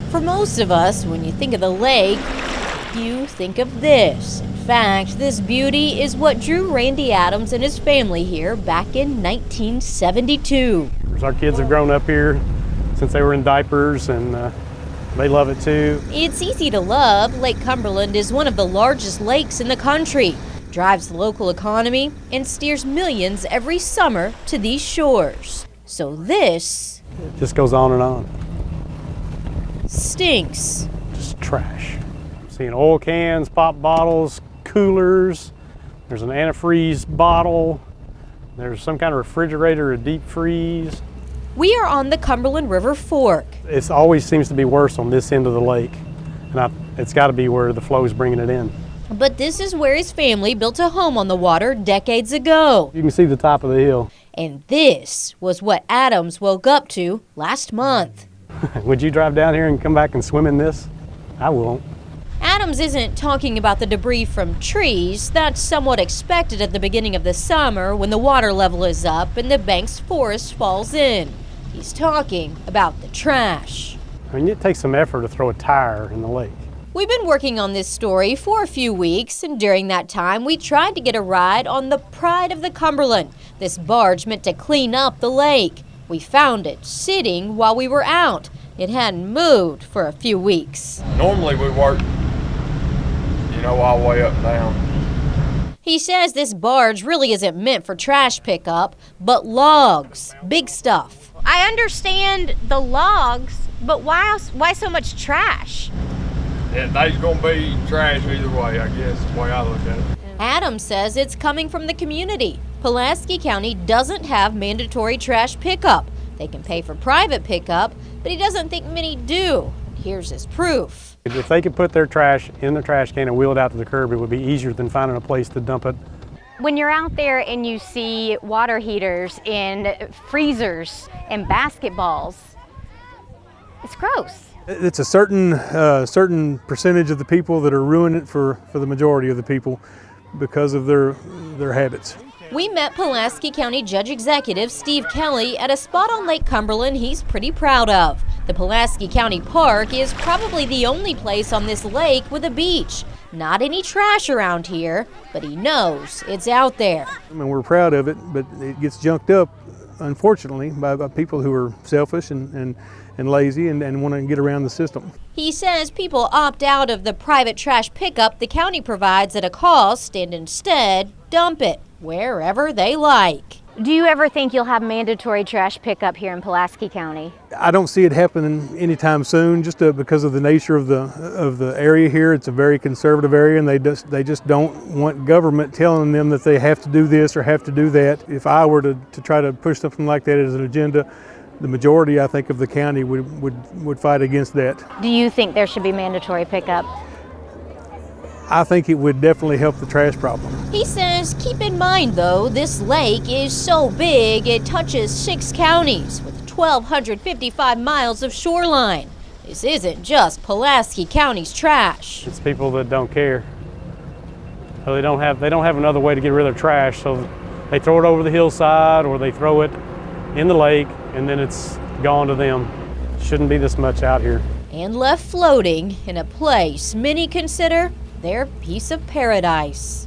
For most of us, when you think of the lake, you think of this. In fact, this beauty is what drew Randy Adams and his family here back in 1972. Our kids have grown up here since they were in diapers, and they love it too. It's easy to love. Lake Cumberland is one of the largest lakes in the country, drives the local economy, and steers millions every summer to these shores. So this It just goes on and on. stinks. Just trash. Seeing oil cans, pop bottles, coolers. There's an antifreeze bottle. There's some kind of refrigerator, a deep freeze. We are on the Cumberland River Fork. It always seems to be worse on this end of the lake, and it's got to be where the flow is bringing it in. But this is where his family built a home on the water decades ago. You can see the top of the hill. And this was what Adams woke up to last month. Would you drive down here and come back and swim in this? I won't. Adams isn't talking about the debris from trees. That's somewhat expected at the beginning of the summer when the water level is up and the bank's forest falls in. He's talking about the trash. I mean, it takes some effort to throw a tire in the lake. We've been working on this story for a few weeks, and during that time we tried to get a ride on the Pride of the Cumberland, this barge meant to clean up the lake. We found it sitting while we were out. It hadn't moved for a few weeks. Normally we work, all the way up and down. He says this barge really isn't meant for trash pickup, but logs, big stuff. I understand the logs, but why so much trash? And there's gonna be trash either way, I guess, the way I look at it. Adams says it's coming from the community. Pulaski County doesn't have mandatory trash pickup. They can pay for private pickup, but he doesn't think many do. Here's his proof. If they could put their trash in the trash can and wheel it out to the curb, it would be easier than finding a place to dump it. When you're out there and you see water heaters and freezers and basketballs, it's gross. It's a certain percentage of the people that are ruining it for the majority of the people because of their habits. We met Pulaski County Judge Executive Steve Kelly at a spot on Lake Cumberland he's pretty proud of. The Pulaski County Park is probably the only place on this lake with a beach. Not any trash around here, but he knows it's out there. I mean, we're proud of it, but it gets junked up, unfortunately, by people who are selfish and lazy and want to get around the system. He says people opt out of the private trash pickup the county provides at a cost and instead dump it wherever they like. Do you ever think you'll have mandatory trash pickup here in Pulaski County? I don't see it happening anytime soon, just because of the nature of the area here. It's a very conservative area, and they just don't want government telling them that they have to do this or have to do that. If I were to try to push something like that as an agenda, the majority, I think, of the county would fight against that. Do you think there should be mandatory pickup? I think it would definitely help the trash problem. He says, keep in mind though, this lake is so big it touches 6 counties with 1,255 miles of shoreline. This isn't just Pulaski County's trash. It's people that don't care. So they don't have another way to get rid of their trash, so they throw it over the hillside or they throw it in the lake, and then it's gone to them. Shouldn't be this much out here. And left floating in a place many consider their piece of paradise.